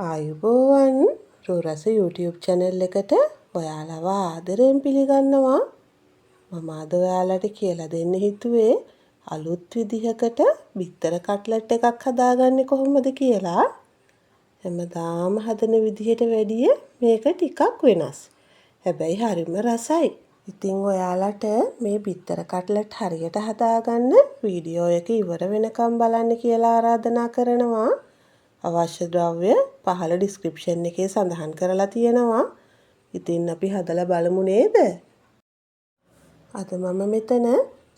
ආයුබෝවන් රෝරස YouTube channel එකට ඔයාලව ආදරයෙන් පිළිගන්නවා. මම අද ඔයාලට කියලා දෙන්න හිතුවේ අලුත් විදිහකට බිත්තර කට්ලට් එකක් හදාගන්නේ කොහොමද කියලා. හැමදාම හදන විදිහට වැඩිය මේක ටිකක් වෙනස්. හැබැයි හරිම රසයි. ඉතින් ඔයාලට මේ බිත්තර කට්ලට් හරියට හදාගන්න වීඩියෝ එක ඉවර වෙනකම් බලන්න කියලා ආරාධනා කරනවා. අවශ්‍ය ද්‍රව්‍ය පහළ ඩිස්ක්‍රිප්ෂන් එකේ සඳහන් කරලා තියෙනවා. ඉතින් අපි හදලා බලමු නේද? අද මම මෙතන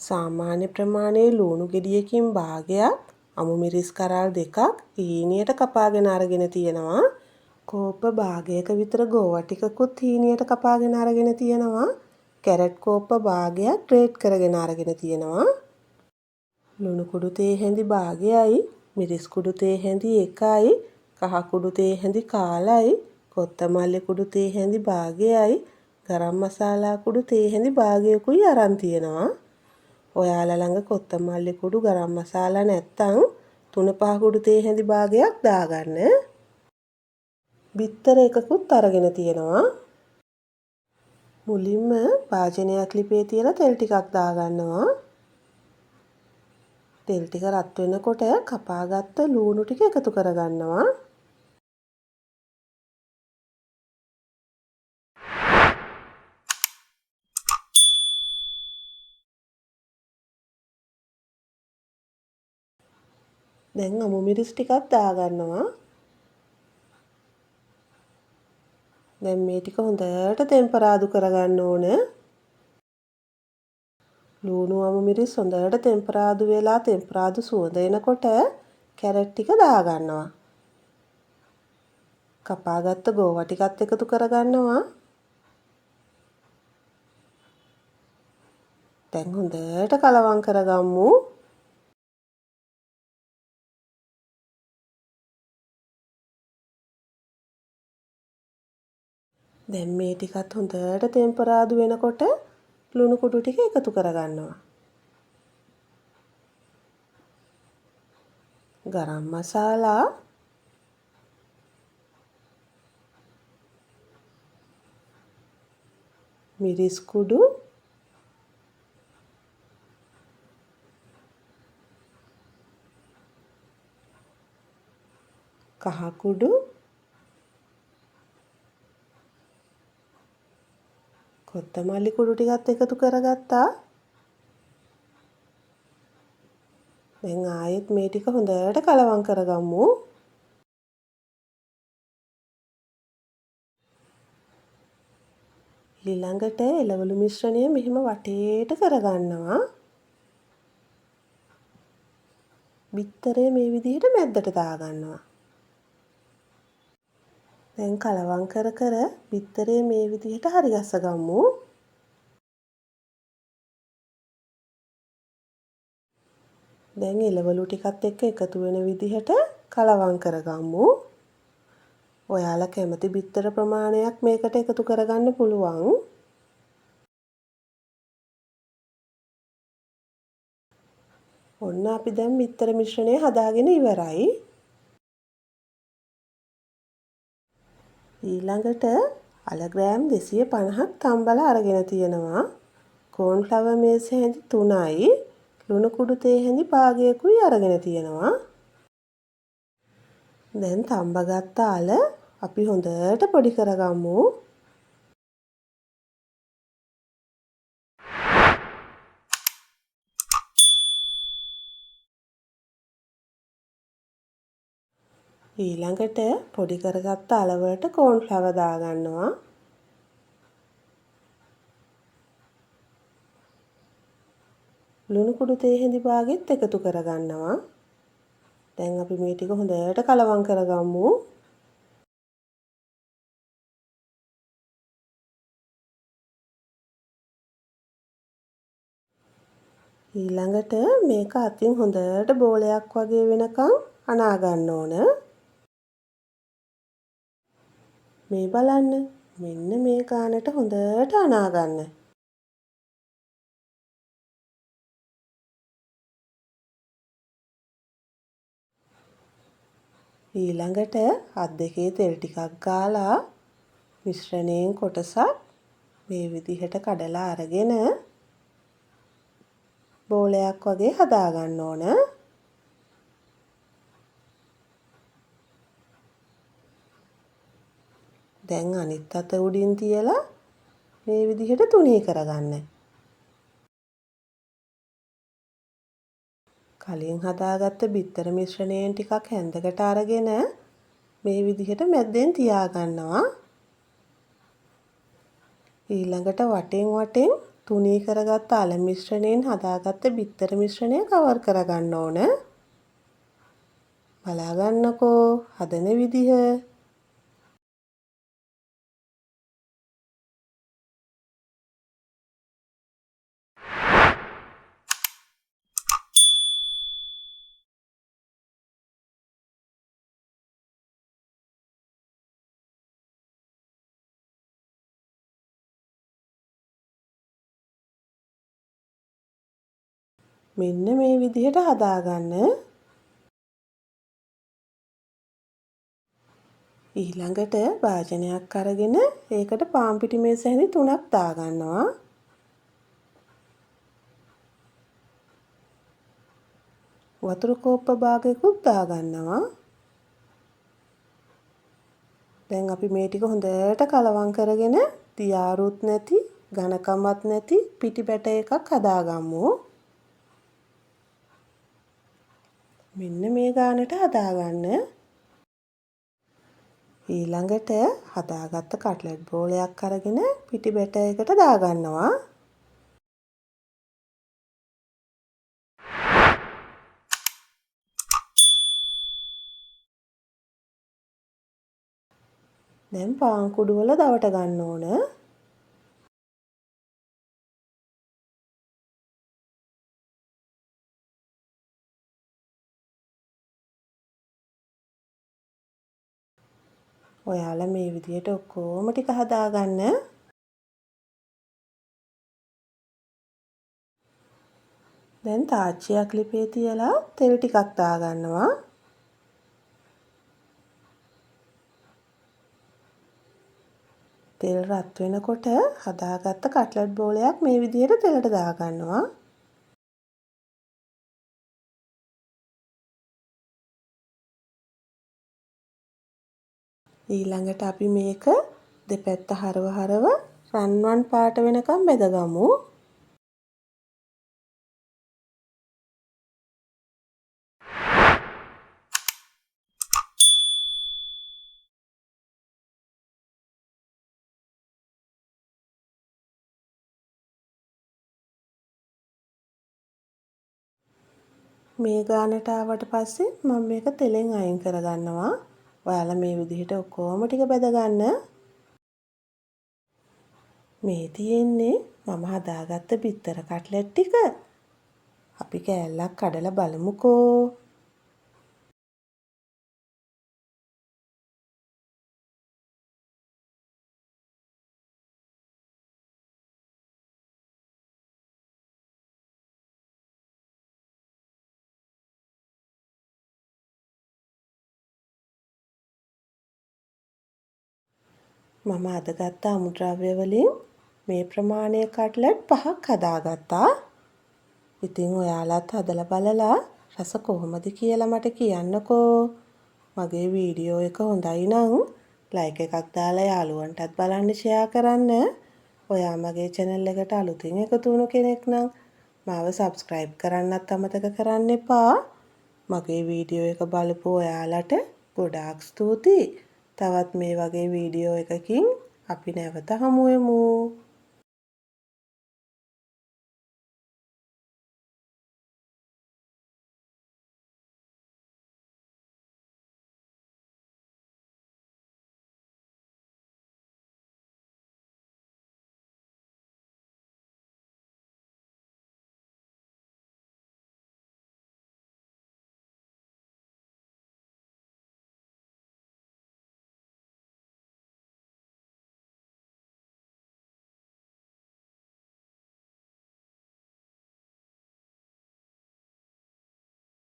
සාමාන්‍ය ප්‍රමාණයේ ලුණු ගෙඩියකින් භාගයක්, අමු මිරිස් කරල් දෙකක් හීනියට කපාගෙන අරගෙන තියෙනවා. කෝප්ප භාගයක විතර ගෝවා ටිකකුත් හීනියට කපාගෙන අරගෙන තියෙනවා. කැරට් කෝප්ප භාගයක් ග්‍රේට් කරගෙන අරගෙන තියෙනවා. ලුණු කුඩු තේ හැඳි භාගයයි, මිරිස් කුඩු තේ හැඳි 1යි, කහ කුඩු තේ හැඳි කාලයි, කොත්තමල්ලි කුඩු තේ හැඳි භාගයයි, ගරම් මසාලා කුඩු තේ හැඳි භාගයකුයි අරන් තියෙනවා. ඔයාලා ළඟ කොත්තමල්ලි කුඩු ගරම් මසාලා නැත්තම් 3-5 කුඩු තේ හැඳි භාගයක් දාගන්න. බිත්තර එකකුත් අරගෙන තියෙනවා. මුලින්ම භාජනයක් ලිපේ තියලා තෙල් ටිකක් දාගන්නවා. තෙල් ටික රත් වෙනකොට කපාගත්ත ලුණු ටික එකතු කරගන්නවා. දැන් අමු මිරිස් ටිකක් දාගන්නවා. දැන් මේ ටික හොඳට ටෙම්පරාදු කරගන්න ඕන. ලුණු අමු මිරිස් හොඳට ටෙම්පරාදු වෙලා ටෙම්පරාදු සුවඳ එනකොට කැරට් ටික දාගන්නවා. කපාගත්ත ගෝවා ටිකත් එකතු කරගන්නවා. දැන් හොඳට කලවම් කරගමු. දැන් මේ ටිකත් හොඳට ටෙම්පරාදු වෙනකොට ලුණු කුඩු ටික එකතු කරගන්නවා. ගරම් මසාලා, මිරිස් කුඩු, කහ කුඩු, කොත්තමල්ලි කුඩු ටිකත් එකතු කරගත්තා. දැන් ආයෙත් මේ ටික හොඳට කලවම් කරගමු. ඊළඟට එළවලු මිශ්‍රණය මෙහෙම වටේට කරගන්නවා. බිත්තරේ මේ විදිහට මැද්දට දාගන්නවා. දැන් කලවම් කර කර බිත්තරේ මේ විදිහට හරි ගස්ස ගමු. දැන් එළවලු ටිකත් එක්ක එකතු වෙන විදිහට කලවම් කරගමු. ඔයාලා කැමති බිත්තර ප්‍රමාණයක් මේකට එකතු කරගන්න පුළුවන්. ඔන්න අපි දැන් බිත්තර මිශ්‍රණය හදාගෙන ඉවරයි. ඊළඟට අල ග්‍රෑම් 250ක් තම්බලා අරගෙන තියෙනවා. කෝන් ෆ්ලවර් මේස් හැඳි 3යි, ලුණු කුඩු තේ හැඳි භාගයකුයි අරගෙන තියෙනවා. දැන් තම්බගත්ත අල අපි හොඳට පොඩි කරගමු. ඊළඟට පොඩි කරගත්ත අල වලට කෝන් ෆ්ලවර් දාගන්නවා. ලුණු කුඩු තේ හැඳි භාගෙත් එකතු කරගන්නවා. දැන් අපි මේ ටික හොඳට කලවම් කරගමු. ඊළඟට මේක අතින් හොඳට බෝලයක් වගේ වෙනකන් අනා ගන්න ඕන. මේ බලන්න. මෙන්න මේ ගානට හොඳට අනා ගන්න. ඊළඟට අත් දෙකේ තෙල් ටිකක් ගාලා මිශ්‍රණයෙන් කොටසක් මේ විදිහට කඩලා අරගෙන බෝලයක් වගේ හදා ගන්න ඕන. දැන් අනිත් අත උඩින් තියලා මේ විදිහට තුනී කරගන්න. කලින් හදාගත්ත බිත්තර මිශ්‍රණයෙන් ටිකක් හැන්දකට අරගෙන මේ විදිහට මැද්දෙන් තියා ගන්නවා. ඊළඟට වටෙන් තුනී කරගත්ත අල මිශ්‍රණයෙන් හදාගත්ත බිත්තර මිශ්‍රණය කවර් කරගන්න ඕන. බලා ගන්නකෝ හදන විදිහ. මෙන්න මේ විදිහට හදාගන්න. ඊළඟට භාජනයක් අරගෙන ඒකට පාන් පිටි මේස හැඳි 3ක් දාගන්නවා. වතුර කෝප්ප භාගයකුත් දාගන්නවා. දැන් අපි මේ ටික හොඳට කලවම් කරගෙන තියාරුත් නැති ඝනකමත් නැති පිටි බැට එකක් හදාගමු. මෙන්න මේ ගානට හදාගන්න. ඊළඟට හදාගත්ත කට්ලට් බෝලයක් අරගෙන පිටි බැට එකට දාගන්නවා. දැන් පාන් කුඩු වල දවට ගන්න ඕන. ඔයාලා මේ විදිහට ඔක්කොම ටික හදාගන්න. දැන් තාච්චියක් ලිපේ තියලා තෙල් ටිකක් දාගන්නවා. තෙල් රත් වෙනකොට හදාගත්ත කට්ලට් බෝලයක් මේ විදිහට තෙලට දාගන්නවා. ඊළඟට අපි මේක දෙපැත්ත හරව රන්වන් පාට වෙනකම් බෙදගමු. මේ ගානට ආවට පස්සේ මම මේක තෙලෙන් අයින් කරගන්නවා. ඔයාලා මේ විදිහට ඔක්කොම ටික බෙදගන්න. මේ තියෙන්නේ මම හදාගත්ත බිත්තර කට්ලට් ටික. අපි කෑල්ලක් කඩලා බලමුකෝ. මම අද ගත්ත අමුද්‍රව්‍ය වලින් මේ ප්‍රමාණයේ කට්ලට් 5ක් හදාගත්තා. ඉතින් ඔයාලත් හදලා බලලා රස කොහොමද කියලා මට කියන්නකෝ. මගේ වීඩියෝ එක හොඳයි නම් ලයික් එකක් දාලා යාළුවන්ටත් බලන්න ෂෙයා කරන්න. ඔයා මගේ channel එකට අලුතින් එකතු වුණු කෙනෙක් නම් මාව subscribe කරන්නත් අමතක කරන්න එපා. මගේ වීඩියෝ එක බලපු ඔයාලට ගොඩාක් ස්තුතියි. තවත් මේ වගේ වීඩියෝ එකකින් අපි නැවත හමු වෙමු.